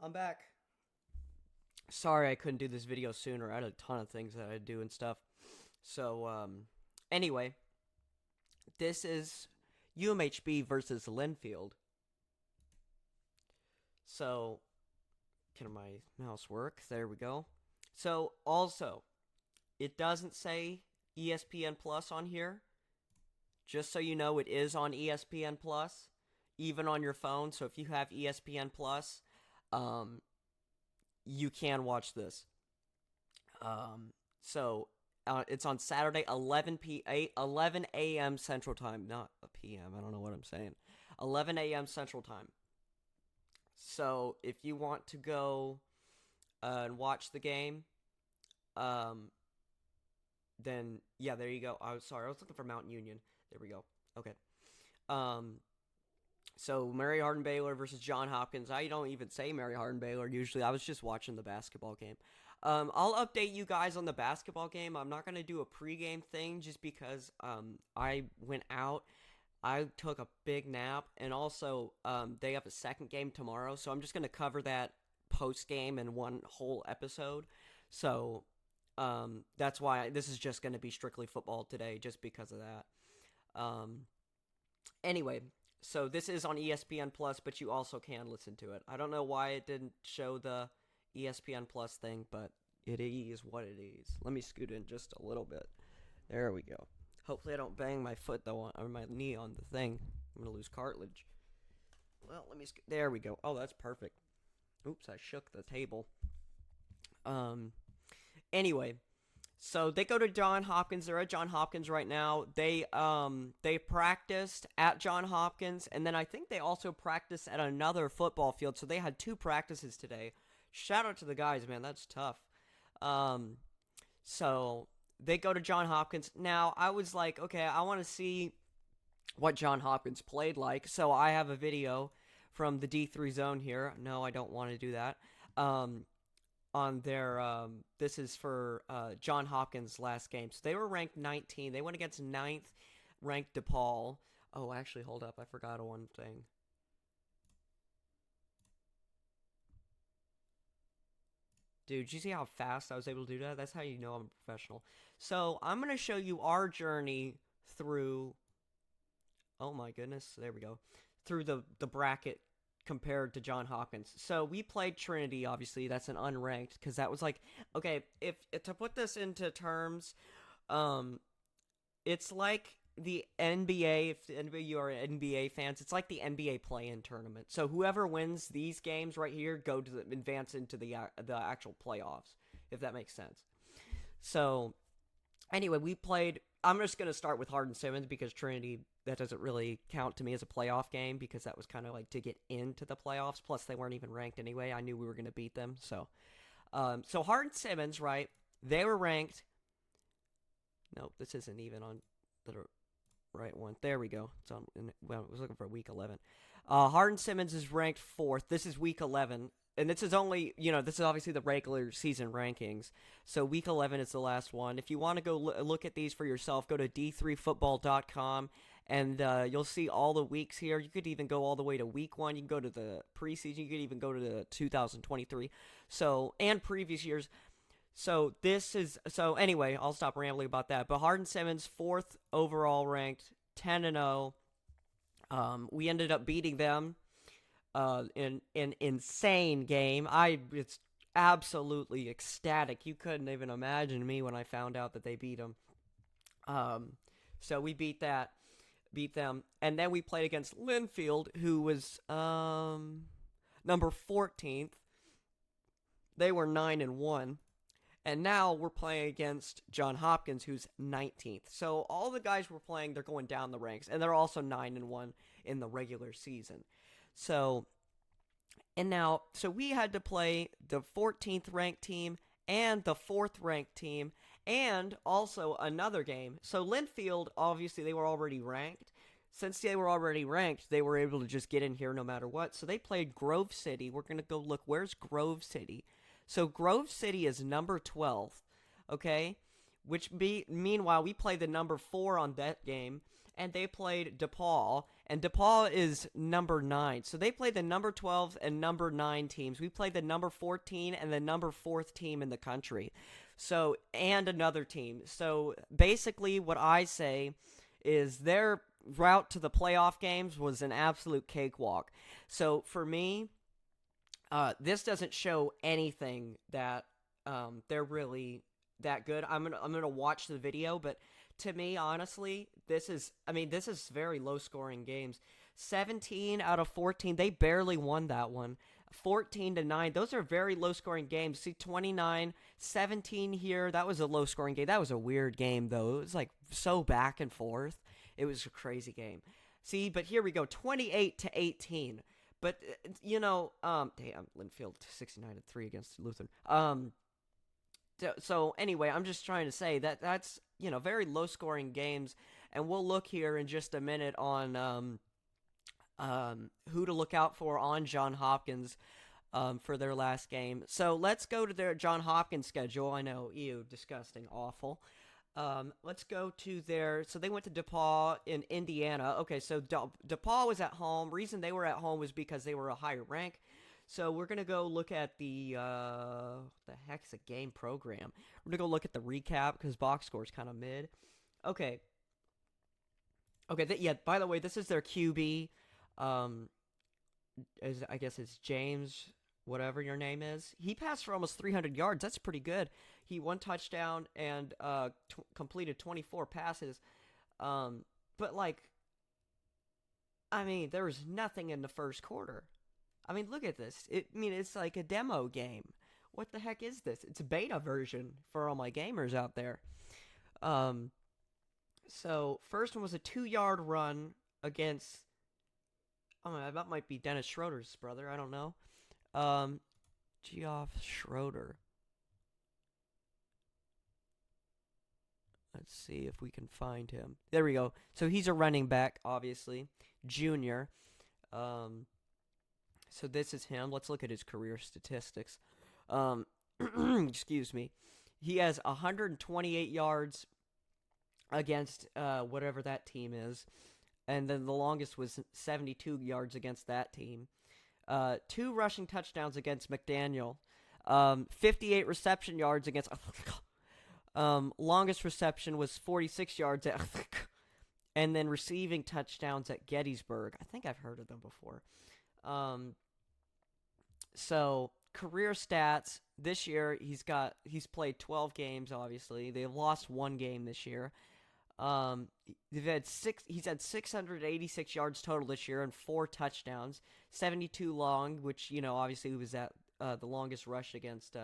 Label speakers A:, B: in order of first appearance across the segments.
A: I'm back. Sorry I couldn't do this video sooner. I had a ton of things that I had to do and stuff. So, anyway, this is UMHB versus Linfield. So, can my mouse work? There we go. So, also, it doesn't say ESPN Plus on here. Just so you know, it is on ESPN Plus, even on your phone. So if you have ESPN Plus, um, you can watch this. So it's on Saturday, 11 a.m. Central Time, not a p.m. I don't know what I'm saying. 11 a.m. Central Time. So if you want to go and watch the game, um, then yeah, there you go. I was sorry, I was looking for Mount Union. There we go. Okay. Um, So Mary Hardin Baylor versus John Hopkins. I don't even say Mary Hardin Baylor usually. I was just watching the basketball game. I'll update you guys on the basketball game. I'm not gonna do a pregame thing just because I went out. I took a big nap, and also they have a second game tomorrow, so I'm just gonna cover that post game in one whole episode. So that's why this is just gonna be strictly football today, just because of that. Um, Anyway, so this is on ESPN Plus, but you also can listen to it. I don't know why it didn't show the ESPN Plus thing, but it is what it is. Let me scoot in just a little bit. There we go. Hopefully I don't bang my foot though or my knee on the thing. I'm gonna lose cartilage. Well, let me. There we go. Oh, that's perfect. Oops, I shook the table. Um. Anyway, so they go to John Hopkins. They're at John Hopkins right now. They practiced at John Hopkins, and then I think they also practiced at another football field. So they had two practices today. Shout out to the guys, man. That's tough. Um, so they go to John Hopkins. Now I was like, okay, I want to see what John Hopkins played like. So I have a video from the D3 zone here. No, I don't want to do that. Um, on their this is for John Hopkins' last game. So they were ranked 19. They went against ninth ranked DePaul. Oh, actually, hold up. I forgot one thing. Dude, did you see how fast I was able to do that? That's how you know I'm a professional. So I'm going to show you our journey through, oh my goodness, there we go, through the bracket compared to John Hopkins. So we played Trinity, obviously. That's an unranked because that was like, okay, if to put this into terms, um, it's like the NBA. If any of you are NBA fans, it's like the NBA play-in tournament. So whoever wins these games right here go to advance into the actual playoffs, if that makes sense. So anyway, we played. I'm just gonna start with Hardin Simmons because Trinity that doesn't really count to me as a playoff game because that was kind of like to get into the playoffs. Plus, they weren't even ranked anyway. I knew we were gonna beat them. So Hardin Simmons, right? They were ranked. Nope, this isn't even on the right one. There we go. It's on. Well, I was looking for week 11. Hardin Simmons is ranked fourth. This is week 11. And this is only, this is obviously the regular season rankings. So week 11 is the last one. If you want to go look at these for yourself, go to d3football.com and you'll see all the weeks here. You could even go all the way to week 1. You can go to the preseason. You could even go to the 2023. So, and previous years. So anyway, I'll stop rambling about that. But Hardin Simmons, 4th overall ranked, 10-0. We ended up beating them in an insane game. It's absolutely ecstatic. You couldn't even imagine me when I found out that they beat them. So we beat them, and then we played against Linfield, who was number 14th. They were 9-1. And now we're playing against John Hopkins, who's 19th. So all the guys we're playing, they're going down the ranks, and they're also 9-1 in the regular season. So we had to play the 14th ranked team and the 4th ranked team, and also another game. So Linfield, obviously, they were already ranked. Since they were already ranked, they were able to just get in here no matter what. So they played Grove City. We're gonna go look. Where's Grove City? So Grove City is number 12, okay? Meanwhile, we played the number 4 on that game, and they played DePaul, and DePaul is number 9. So they play the number 12 and number 9 teams. We play the number 14 and the number 4th team in the country. So, and another team. So basically, what I say is their route to the playoff games was an absolute cakewalk. So for me, this doesn't show anything that they're really that good. I'm gonna watch the video, but to me, honestly, this is very low scoring games. 17 out of 14, they barely won that one. 14-9, those are very low scoring games. See, 29-17 here, that was a low scoring game. That was a weird game though. It was like so back and forth. It was a crazy game. See, but here we go, 28-18. But damn, Linfield 69-3 against Lutheran. So anyway, I'm just trying to say that's very low scoring games, and we'll look here in just a minute on who to look out for on John Hopkins for their last game. So let's go to their John Hopkins schedule. I know, ew, disgusting, awful. Let's go to so they went to DePaul in Indiana. Okay, so DePaul was at home. Reason they were at home was because they were a higher rank. So we're going to go look at what the heck's a game program? We're going to go look at the recap because box score is kind of mid. Okay. Okay, by the way, this is their QB. I guess it's James, whatever your name is. He passed for almost 300 yards. That's pretty good. He 1 touchdown and completed 24 passes. But there was nothing in the first quarter. Look at this. It's like a demo game. What the heck is this? It's a beta version for all my gamers out there. So first one was a 2-yard run against. That might be Dennis Schroeder's brother. I don't know. Geoff Schroeder. Let's see if we can find him. There we go. So he's a running back, obviously, junior. So this is him. Let's look at his career statistics. Excuse me. He has 128 yards against whatever that team is. And then the longest was 72 yards against that team. 2 rushing touchdowns against McDaniel. 58 reception yards against... longest reception was 46 yards at... and then receiving touchdowns at Gettysburg. I think I've heard of them before. So career stats this year, he's played 12 games. Obviously, they've lost 1 game this year. He's had 686 yards total this year and 4 touchdowns, 72 long, which obviously was at the longest rush against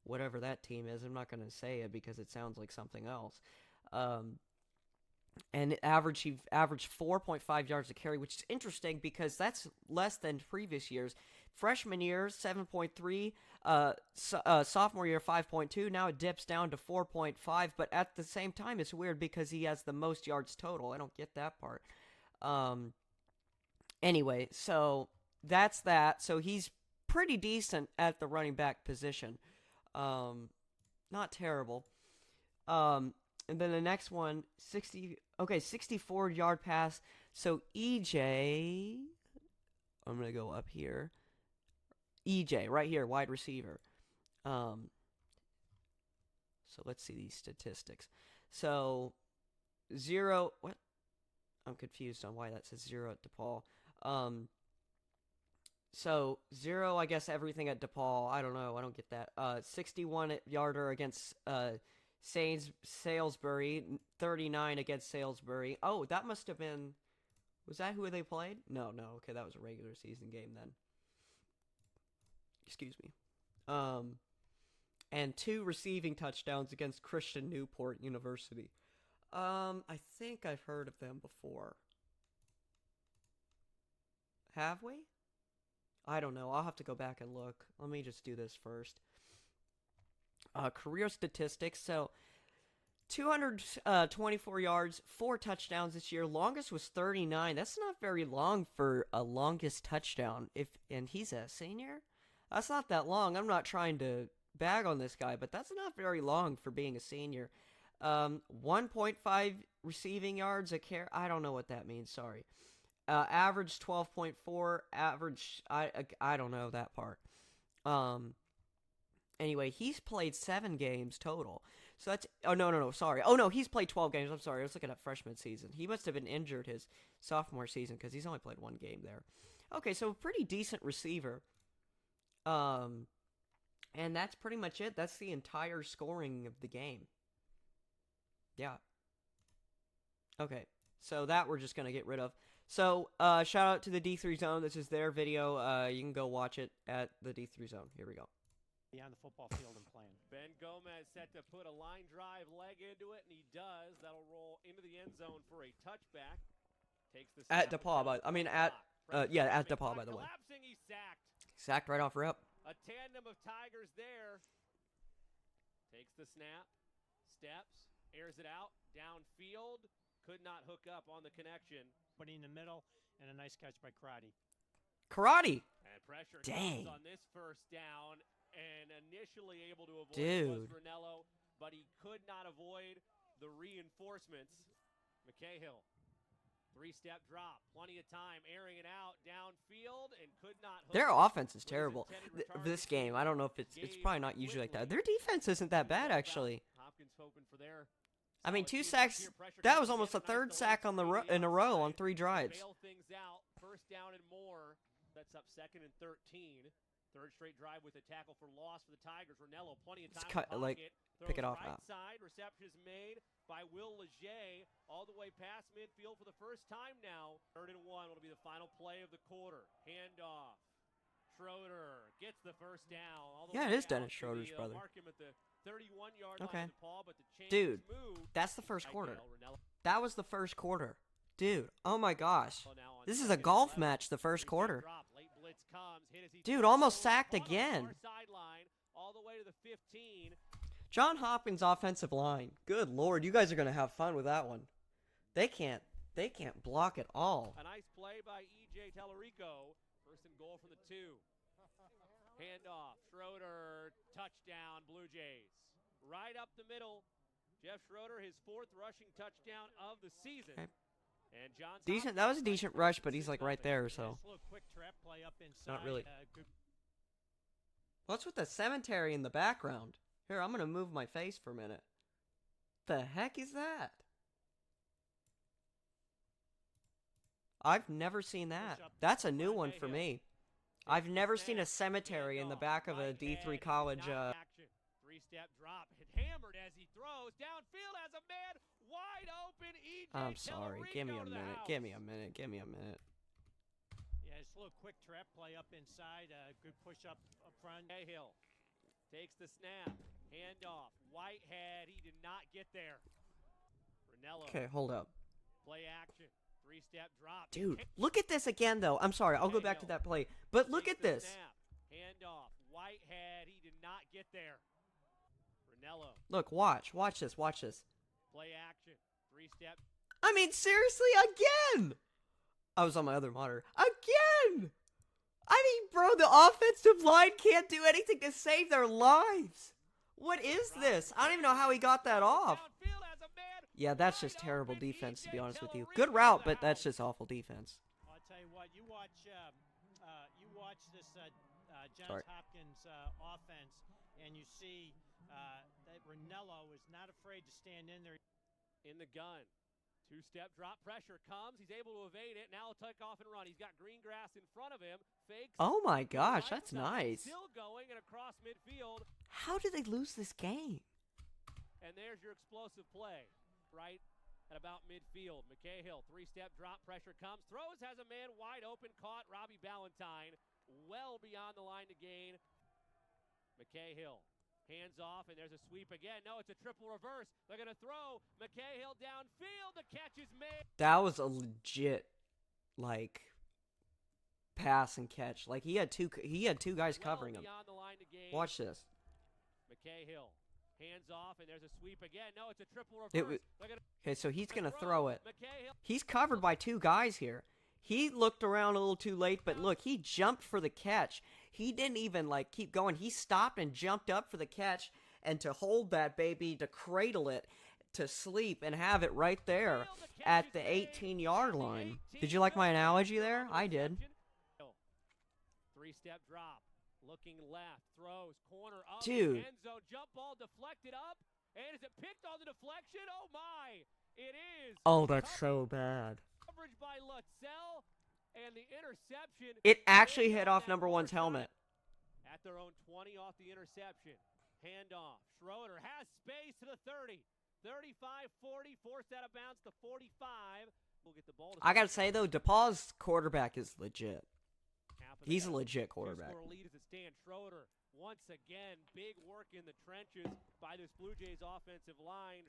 A: whatever that team is. I'm not going to say it because it sounds like something else. And he averaged 4.5 yards a carry, which is interesting because that's less than previous years. Freshman year, 7.3. Sophomore year, 5.2. Now it dips down to 4.5. But at the same time, it's weird because he has the most yards total. I don't get that part. Anyway, so that's that. So he's pretty decent at the running back position. Not terrible. And then the next one, 64-yard pass. So EJ, I'm going to go up here. EJ, right here, wide receiver. So let's see these statistics. So, 0, what? I'm confused on why that says 0 at DePaul. So, 0, I guess everything at DePaul. I don't know, I don't get that. 61-yarder against Salisbury, 39 against Salisbury. Oh, that must have been... Was that who they played? No. Okay, that was a regular season game then. Excuse me. And 2 receiving touchdowns against Christian Newport University. I think I've heard of them before. Have we? I don't know. I'll have to go back and look. Let me just do this first. Career statistics. So, 224 yards, 4 touchdowns this year. Longest was 39. That's not very long for a longest touchdown. And he's a senior? That's not that long. I'm not trying to bag on this guy, but that's not very long for being a senior. 1.5 receiving yards a carry. I don't know what that means. Sorry. Average 12.4. Average. I don't know that part. Anyway, he's played 7 games total. So that's... Oh, no, sorry. Oh, no, he's played 12 games. I'm sorry. I was looking at freshman season. He must have been injured his sophomore season because he's only played 1 game there. Okay, so pretty decent receiver. And that's pretty much it. That's the entire scoring of the game. Yeah. Okay, so that we're just going to get rid of. So, shout out to the D3 Zone. This is their video. You can go watch it at the D3 Zone. Here we go.
B: On the football field and playing. Ben Gomez set to put a line drive leg into it, and he does. That'll roll into the end zone for a touchback. Takes the
A: at DePaul, at DePaul, by the way.
B: He's sacked.
A: Sacked right off rip.
B: A tandem of Tigers there. Takes the snap, steps, airs it out, downfield. Could not hook up on the connection. Putting in the middle, and a nice catch by Karate.
A: And
B: pressure
A: dang.
B: On this first down. And initially able to avoid was Ranello, but he could not avoid the reinforcements. McCahill, 3-step drop, plenty of time, airing it out downfield, and could not.
A: Their offense is terrible. This game, I don't know if it's probably not usually like that. Their defense isn't that bad actually.
B: Hopkins hoping for their.
A: I mean, 2 sacks. That was almost a 3rd sack on in a row on 3 drives.
B: Bail things out. First down and more. That's up 2nd and 13. 3rd straight drive with a tackle for loss for the Tigers. Ranello, plenty of time.
A: Pick it off
B: right
A: now.
B: Side reception is made by Will Leger all the way past midfield for the first time now. 3rd and 1 will be the final play of the quarter. Handoff. Schroeder gets the first down.
A: Yeah, it is Dennis Schroeder's brother.
B: Mark him at the 31-yard line of the ball, but the chains
A: dude,
B: moved.
A: that's the first quarter. That was the first quarter. Dude, oh my gosh. This is a golf match, the first quarter. Dude, almost sacked again. John Hopkins' offensive line. Good lord, you guys are going to have fun with that one. They can't block at all.
B: A nice play by E.J. Tellerico. 1st and goal from the 2. Handoff. Schroeder, touchdown, Blue Jays. Right up the middle. Jeff Schroeder, his 4th rushing touchdown of the season.
A: Okay.
B: And John
A: decent. That was a decent rush, but he's like right there, so not really. What's with the cemetery in the background? Here, I'm gonna move my face for a minute. The heck is that? I've never seen that. That's a new one for me. I've never seen a cemetery in the back of a D3 college.
B: 3-step drop, hit hammered as he throws downfield as a man wide open. E.J.
A: I'm sorry. Give me a minute. Give me a minute.
B: Yeah, just a little quick trap play up inside. Good push up front. Hill takes the snap. Handoff. Whitehead. He did not get there. Ranello.
A: Okay, hold up.
B: Play action. 3-step drop.
A: Dude, look at this again, though. I'm sorry. I'll go back to that play. But look at this.
B: Handoff. Whitehead. He did not get there. Ranello.
A: Look, watch this.
B: Play action. 3-step.
A: I mean, seriously, again. I was on my other monitor. Again. I mean, bro, the offensive line can't do anything to save their lives. What is this? I don't even know how he got that off. Yeah, that's just terrible defense, to be honest with you. Good route, but that's just awful defense.
B: I'll tell you what, you watch this Johns Hopkins offense, and you see that Ranello is not afraid to stand in there. In the gun. 2-step drop, pressure comes. He's able to evade it. Now he'll take off and run. He's got green grass in front of him. Fakes.
A: Oh my gosh, that's nice.
B: Still going and across midfield.
A: How did they lose this game?
B: And there's your explosive play, right at about midfield. McCahill, 3-step drop, pressure comes. Throws, has a man wide open, caught. Robbie Ballantyne well beyond the line to gain. McCahill. Hands off, and there's a sweep again. No, it's a triple reverse. They're going to throw. McCahill downfield. The catch is made.
A: That was a legit, like, pass and catch. Like, he had two guys covering him. Watch this.
B: McCahill. Hands off, and there's a sweep again. No, it's a triple reverse.
A: Okay, so he's going to throw it. He's covered by 2 guys here. He looked around a little too late, but look, he jumped for the catch. He didn't even, like, keep going. He stopped and jumped up for the catch, and to hold that baby, to cradle it, to sleep and have it right there at the 18-yard line. Did you like my analogy there? I did.
B: 3-step drop. Looking left. Throws. Corner up.
A: Dude.
B: End zone. Jump ball deflected up. And is it picked on the deflection? Oh, my. It is.
A: Oh, that's so bad.
B: Coverage by Lutzel. And the interception.
A: It actually hit off number one's helmet.
B: At their own 20 off the interception. Handoff. Schroeder has space to the 30. 35-40. Forced out of bounds to 45. We'll get the ball.
A: I gotta say, though, DePauw's quarterback is legit. He's a legit quarterback.
B: Two-score lead as it stands. Schroeder, once again, big work in the trenches by this Blue Jays offensive line.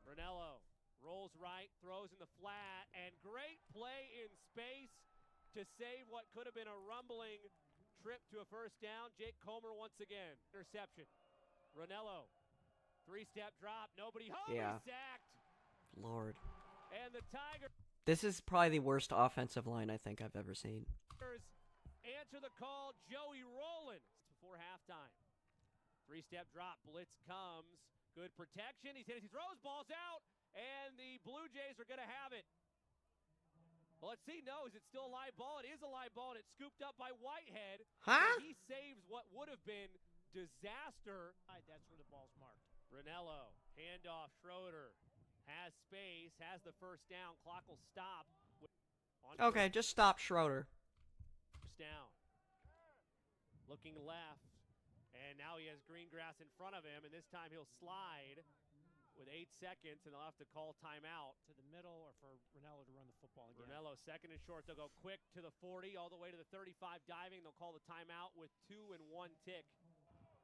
B: Ranello rolls right, throws in the flat, and great play in space to save what could have been a rumbling trip to a first down. Jake Comer once again. Interception. Ranello, 3-step drop. Nobody home.
A: Yeah.
B: Sacked.
A: Lord.
B: And the Tigers.
A: This is probably the worst offensive line I think I've ever seen.
B: Answer the call, Joey Rowland. Before halftime. 3-step drop, blitz comes. Good protection. He's hit. He throws balls out, and the Blue Jays are going to have it. Well, let's see. No, is it still a live ball? It is a live ball, and it's scooped up by Whitehead.
A: Huh?
B: He saves what would have been disaster. That's where the ball's marked. Ranello, handoff, Schroeder. Has space, has the first down. Clock will stop.
A: Okay, just stop Schroeder.
B: Down. Looking left. And now he has green grass in front of him. And this time he'll slide with 8 seconds. And they'll have to call timeout. To the middle or for Ranello to run the football again. Ranello second and short. They'll go quick to the 40 all the way to the 35 diving. They'll call the timeout with 2 and 1 tick.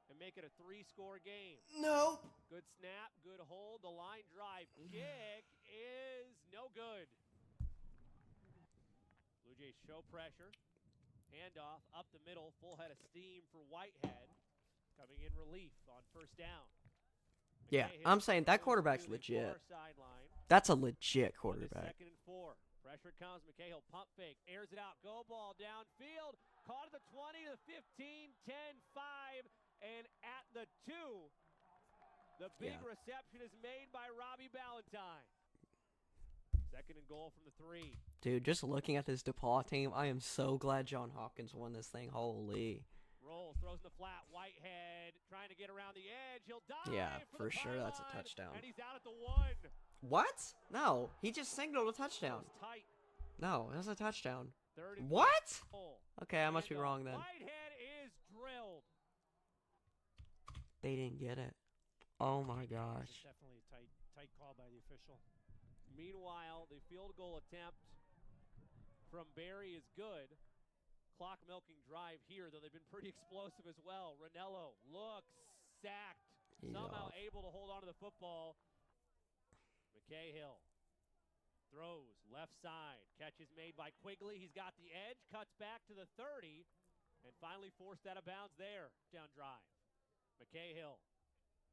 B: And make it a 3-score game.
A: Nope.
B: Good snap. Good hold. The line drive kick is no good. Blue Jays show pressure. Handoff up the middle, full head of steam for Whitehead. Coming in relief on first down.
A: Yeah, I'm saying that quarterback's legit. That's a legit quarterback.
B: 2nd and 4. Pressure comes. McCahill pump fake. Airs it out. Go ball downfield. Caught at the 20 to the 15. 10-5. And at the 2. The big reception is made by Robbie Ballantyne. 2nd and goal from the 3.
A: Dude, just looking at this DePauw team, I am so glad John Hopkins won this thing. Holy.
B: Rolls, throws in the flat. Whitehead trying to get around the edge. He'll dive.
A: Yeah, for sure that's a touchdown.
B: And he's out at the 1.
A: What? No, he just signaled a touchdown.
B: Tight.
A: No, that's a touchdown.
B: Third
A: What? Okay, I must be wrong then.
B: Whitehead is drilled.
A: They didn't get it. Oh my gosh.
B: Definitely a tight call by the official. Meanwhile, the field goal attempt from Barry is good. Clock milking drive here, though they've been pretty explosive as well. Ranello looks sacked. Somehow able to hold on to the football. McCahill throws left side. Catch is made by Quigley. He's got the edge. Cuts back to the 30. And finally forced out of bounds there. Down drive. McCahill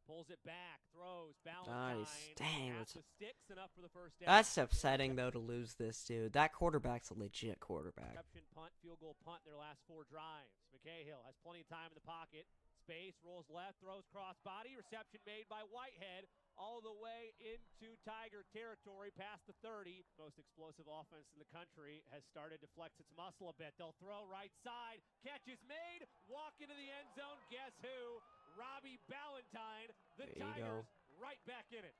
B: pulls it back, throws, Ballantyne.
A: Nice. Dang.
B: The sticks enough for the first down.
A: That's upsetting, though, to lose this, dude. That quarterback's a legit quarterback.
B: Reception, punt, field goal, punt in their last 4 drives. McCahill has plenty of time in the pocket. Space, rolls left, throws crossbody. Reception made by Whitehead all the way into Tiger territory past the 30. Most explosive offense in the country has started to flex its muscle a bit. They'll throw right side. Catch is made. Walk into the end zone. Guess who? Robbie Ballantyne. The Tigers right back in it.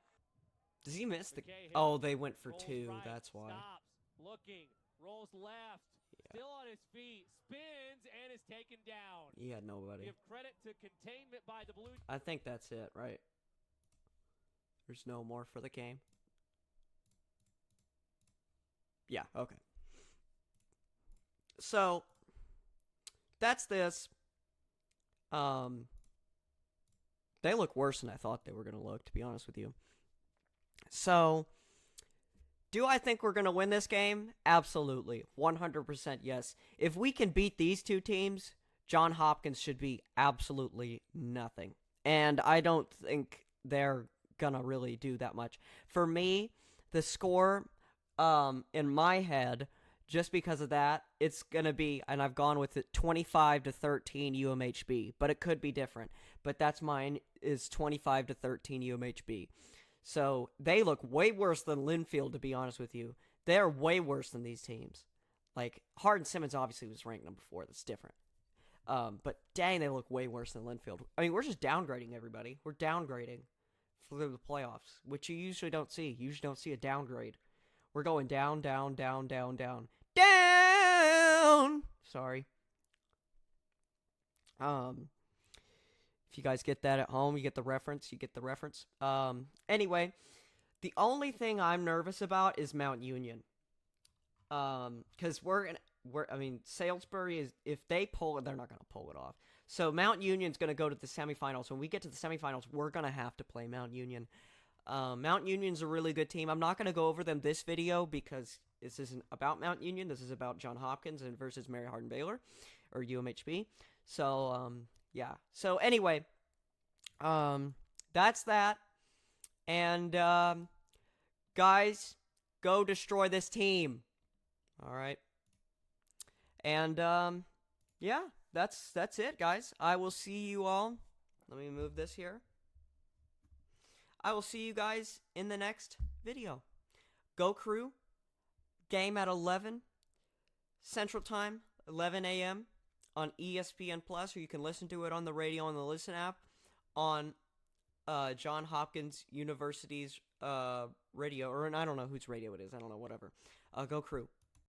A: Does he miss the... Oh, they went for 2.
B: Right,
A: that's why.
B: Stops. Looking. Rolls left. Still on his feet. Spins and is taken down.
A: He had nobody.
B: Give credit to containment by the Blue.
A: I think that's it, right? There's no more for the game. Yeah, okay. So, that's this. They look worse than I thought they were going to look, to be honest with you. So, do I think we're going to win this game? Absolutely. 100% yes. If we can beat these two teams, John Hopkins should be absolutely nothing. And I don't think they're going to really do that much. For me, the score in my head, just because of that, it's going to be, and I've gone with it, 25-13 UMHB. But it could be different. But that's mine, is 25-13 UMHB. So they look way worse than Linfield, to be honest with you. They're way worse than these teams. Like, Hardin-Simmons obviously was ranked number 4. That's different. But dang, they look way worse than Linfield. I mean, we're just downgrading everybody. We're downgrading through the playoffs, which you usually don't see. You usually don't see a downgrade. We're going down, down, down, down, down. Down! Sorry. If you guys get that at home, you get the reference. Anyway, the only thing I'm nervous about is Mount Union. Because Salisbury is, if they pull it, they're not going to pull it off. So Mount Union's going to go to the semifinals. When we get to the semifinals, we're going to have to play Mount Union. Mount Union's a really good team. I'm not going to go over them this video because this isn't about Mount Union. This is about John Hopkins and versus Mary Hardin Baylor, or UMHB. So, yeah. So, anyway, that's that. And, guys, go destroy this team. All right. And, yeah, that's it, guys. I will see you all. Let me move this here. I will see you guys in the next video. Go Crew. Game at 11 Central Time, 11 a.m. on ESPN Plus, or you can listen to it on the radio on the Listen app on John Hopkins University's radio, or I don't know whose radio it is. I don't know, whatever. Go Crew.